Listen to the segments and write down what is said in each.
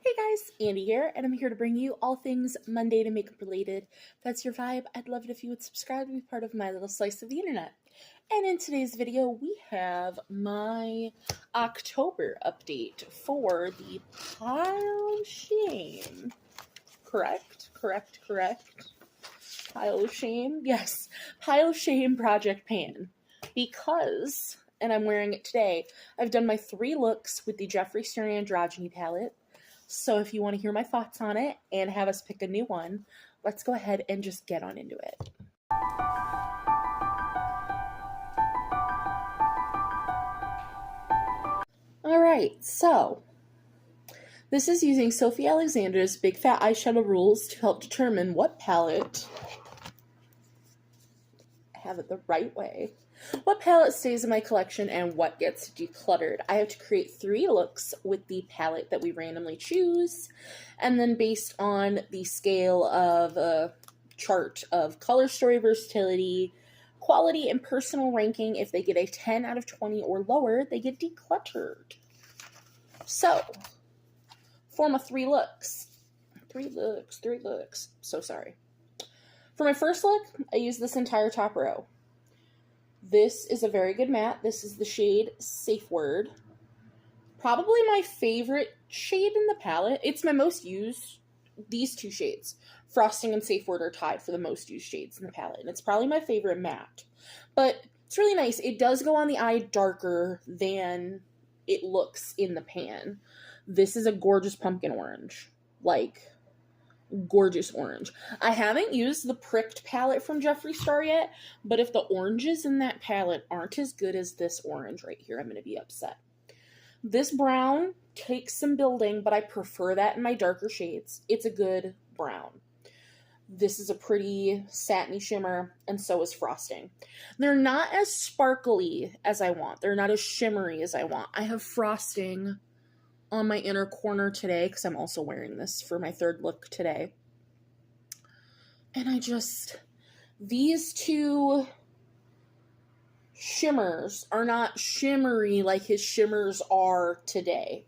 Hey guys, Andy here, and I'm here to bring you all things Monday to makeup related. If that's your vibe, I'd love it if you would subscribe and be part of my little slice of the internet. And in today's video, we have my October update for the Pile of Shame. Correct. Pile of Shame? Yes, Pile of Shame Project Pan. Because, and I'm wearing it today, I've done my 3 looks with the Jeffree Androgyny palette. So if you want to hear my thoughts on it and have us pick a new one, let's go ahead and just get on into it. Alright, so this is using Sophie Alexander's Big Fat Eyeshadow Rules to help determine what palette, I have it the right way, what palette stays in my collection and what gets decluttered. I have to create 3 looks with the palette that we randomly choose, and then based on the scale of a chart of color story versatility, quality, and personal ranking, if they get a 10 out of 20 or lower, they get decluttered. So, for my 3 looks. So sorry. For my first look, I use this entire top row. This is a very good matte. This is the shade Safe Word. Probably my favorite shade in the palette. It's my most used. These 2 shades, Frosting and Safe Word, are tied for the most used shades in the palette. And it's probably my favorite matte. But it's really nice. It does go on the eye darker than it looks in the pan. This is a gorgeous pumpkin orange. Like, gorgeous orange. I haven't used the pricked palette from Jeffree Star yet, but if the oranges in that palette aren't as good as this orange right here, I'm going to be upset. This brown takes some building, but I prefer that in my darker shades. It's a good brown. This is a pretty satiny shimmer, and so is Frosting. They're not as sparkly as I want. They're not as shimmery as I want. I have Frosting on my inner corner today because I'm also wearing this for my 3rd look today. And these 2 shimmers are not shimmery like his shimmers are today.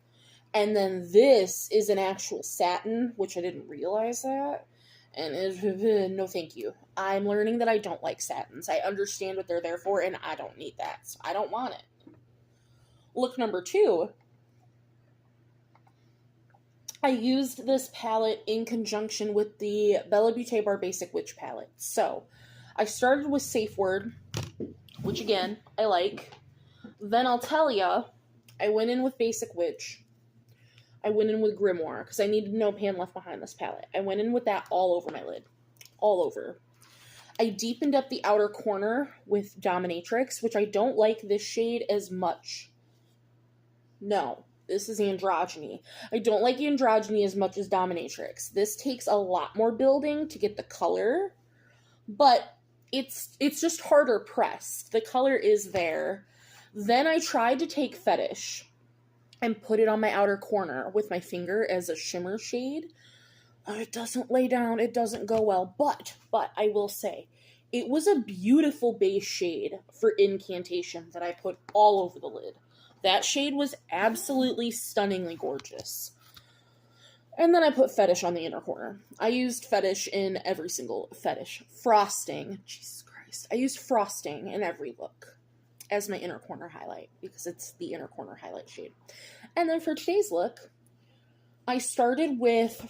And then this is an actual satin, which I didn't realize that. And no thank you. I'm learning that I don't like satins. I understand what they're there for, and I don't need that. So I don't want it. Look number 2. I used this palette in conjunction with the Bella Beaute Bar Basic Witch palette. So, I started with Safe Word, which again, I like. Then I'll tell ya, I went in with Basic Witch. I went in with Grimoire, because I needed no pan left behind this palette. I went in with that all over my lid. All over. I deepened up the outer corner with Dominatrix, which I don't like this shade as much. No. This is Androgyny. I don't like Androgyny as much as Dominatrix. This takes a lot more building to get the color, but it's just harder pressed. The color is there. Then I tried to take Fetish and put it on my outer corner with my finger as a shimmer shade. It doesn't lay down. It doesn't go well, but I will say, it was a beautiful base shade for Incantation that I put all over the lid. That shade was absolutely stunningly gorgeous. And then I put Fetish on the inner corner. I used Fetish in every single Fetish. Frosting. Jesus Christ. I used Frosting in every look as my inner corner highlight because it's the inner corner highlight shade. And then for today's look, I started with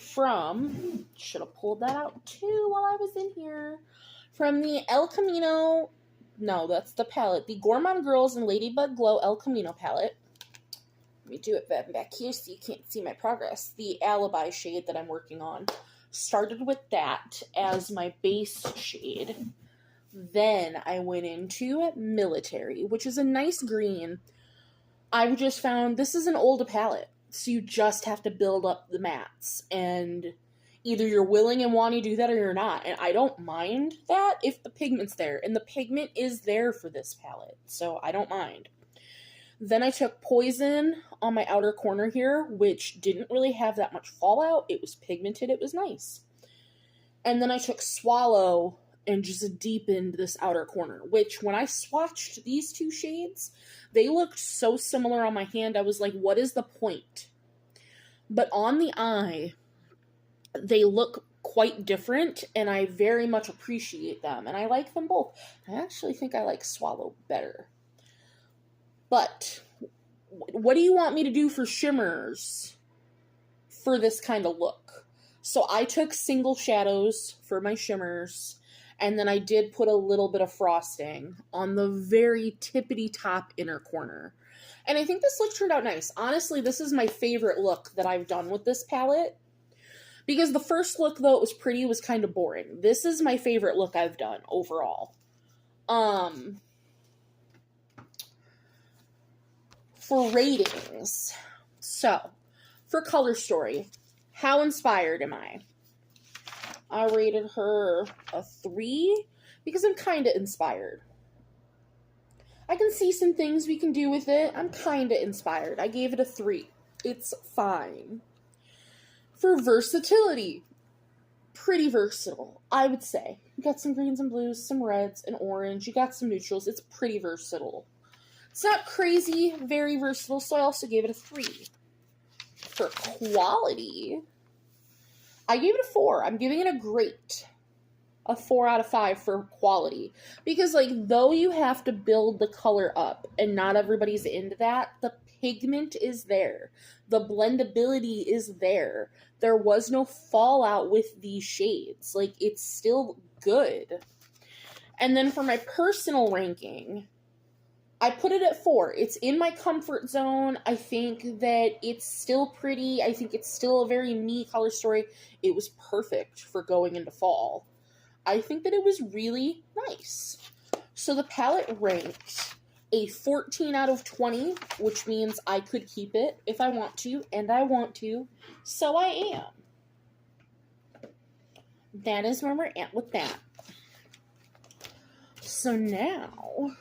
should have pulled that out too while I was in here, from the Camino. No, that's the palette. The Gourmande Girls and Ladybug Glow El Camino palette. Let me do it back here so you can't see my progress. The Alibi shade that I'm working on. Started with that as my base shade. Then I went into Military, which is a nice green. I just found this is an old palette, so you just have to build up the mattes. And either you're willing and want to do that or you're not. And I don't mind that if the pigment's there. And the pigment is there for this palette. So I don't mind. Then I took Poison on my outer corner here, which didn't really have that much fallout. It was pigmented. It was nice. And then I took Swallow and just deepened this outer corner, which when I swatched these 2 shades, they looked so similar on my hand. I was like, what is the point? but on the eye, they look quite different, and I very much appreciate them, and I like them both. I actually think I like Swallow better. But what do you want me to do for shimmers for this kind of look? So I took single shadows for my shimmers, and then I did put a little bit of frosting on the very tippity top inner corner. And I think this look turned out nice. Honestly, this is my favorite look that I've done with this palette. Because the first look, though it was pretty, was kind of boring. This is my favorite look I've done overall. For ratings. So, for Color Story, how inspired am I? I rated her a 3 because I'm kind of inspired. I can see some things we can do with it. I'm kind of inspired. I gave it a 3. It's fine. For versatility, pretty versatile, I would say. You got some greens and blues, some reds and orange. You got some neutrals. It's pretty versatile. It's not crazy, very versatile, so I also gave it a 3. For quality, I gave it a 4. I'm giving it a great. A 4 out of 5 for quality. Because, like, though you have to build the color up, and not everybody's into that, the pigment is there. The blendability is there. There was no fallout with these shades. Like, it's still good. And then for my personal ranking, I put it at 4. It's in my comfort zone. I think that it's still pretty. I think it's still a very me Color Story. It was perfect for going into fall. I think that it was really nice. So the palette ranked a 14 out of 20, which means I could keep it if I want to, and I want to, so I am. That is where we're at with that. So now,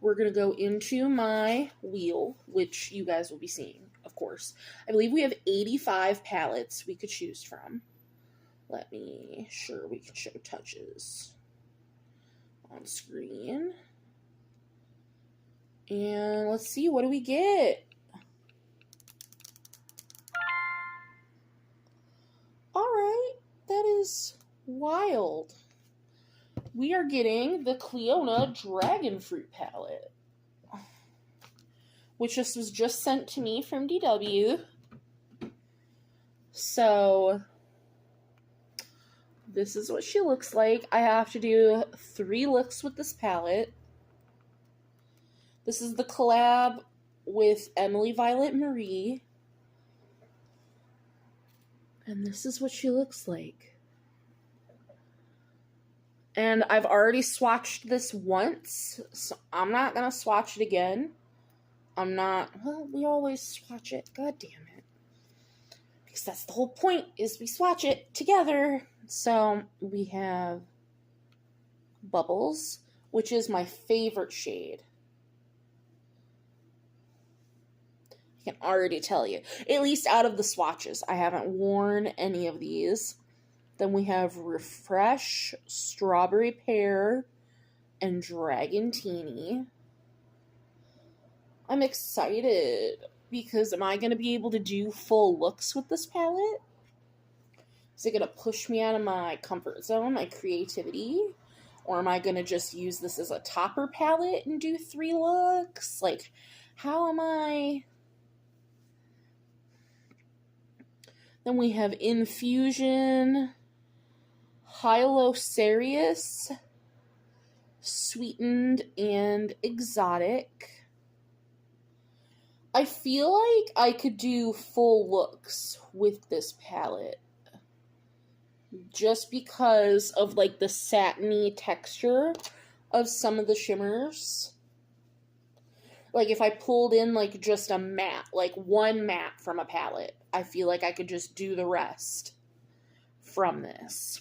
we're going to go into my wheel, which you guys will be seeing, of course. I believe we have 85 palettes we could choose from. Let me sure we can show touches on screen. And let's see, what do we get? Alright, that is wild. We are getting the Cleona Dragon Fruit palette, which was just sent to me from DW. So this is what she looks like. I have to do 3 looks with this palette. This is the collab with Emily Violet Marie. And this is what she looks like. And I've already swatched this once, so I'm not going to swatch it again. Well, we always swatch it. God damn it. Because that's the whole point, is we swatch it together. So we have Bubbles, which is my favorite shade. I can already tell you. At least out of the swatches. I haven't worn any of these. Then we have Refresh, Strawberry Pear, and Dragon Teeny. I'm excited because am I going to be able to do full looks with this palette? Is it going to push me out of my comfort zone, my creativity? Or am I going to just use this as a topper palette and do 3 looks? Like, how am I? Then we have Infusion, Hyalocerious, Sweetened, and Exotic. I feel like I could do full looks with this palette. Just because of, like, the satiny texture of some of the shimmers. Like, if I pulled in, like, just a matte, like, one matte from a palette, I feel like I could just do the rest from this.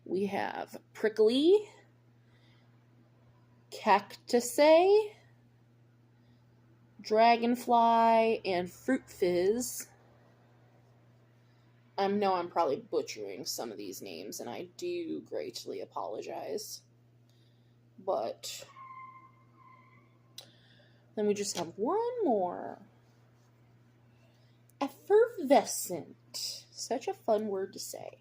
We have Prickly, Cactusay, Dragonfly, and Fruit Fizz. I know I'm probably butchering some of these names, and I do greatly apologize. But then we just have one more. Effervescent. Such a fun word to say.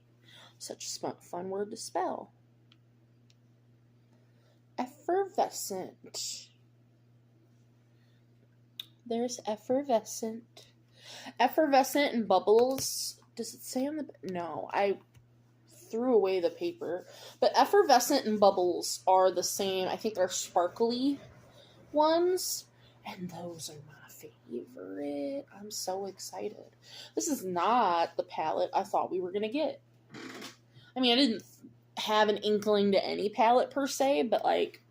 Such a fun word to spell. Effervescent. There's effervescent. Effervescent and bubbles. Does it say on the... No, I threw away the paper. But effervescent and bubbles are the same. I think they're sparkly ones. And those are my favorite. I'm so excited. This is not the palette I thought we were going to get. I mean, I didn't have an inkling to any palette per se, but like,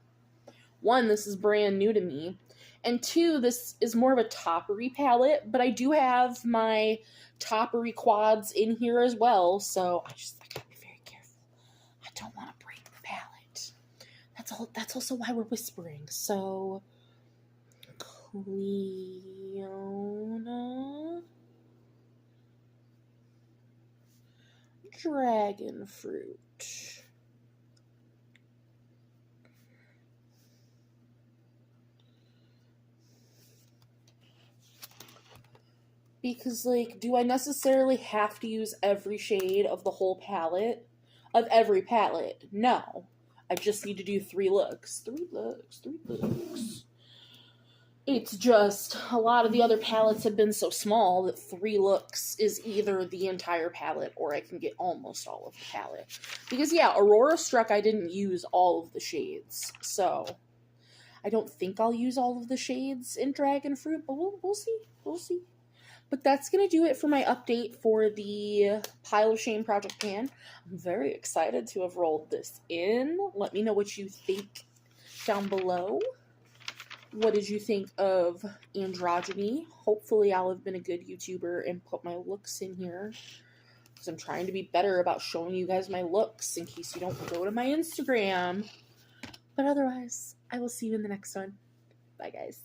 one, this is brand new to me. And two, this is more of a toppery palette, but I do have my toppery quads in here as well, so I gotta be very careful. I don't want to break the palette. That's also why we're whispering. So, Cleona, dragon fruit. Because, like, do I necessarily have to use every shade of the whole palette? Of every palette? No. I just need to do 3 looks. 3 looks. 3 looks. It's just, a lot of the other palettes have been so small that 3 looks is either the entire palette or I can get almost all of the palette. Because, yeah, Aurora Struck, I didn't use all of the shades. So, I don't think I'll use all of the shades in Dragon Fruit, but we'll see. We'll see. But that's going to do it for my update for the Pile of Shame Project Pan. I'm very excited to have rolled this in. Let me know what you think down below. What did you think of androgyny? Hopefully I'll have been a good YouTuber and put my looks in here. Because I'm trying to be better about showing you guys my looks in case you don't go to my Instagram. But otherwise, I will see you in the next one. Bye, guys.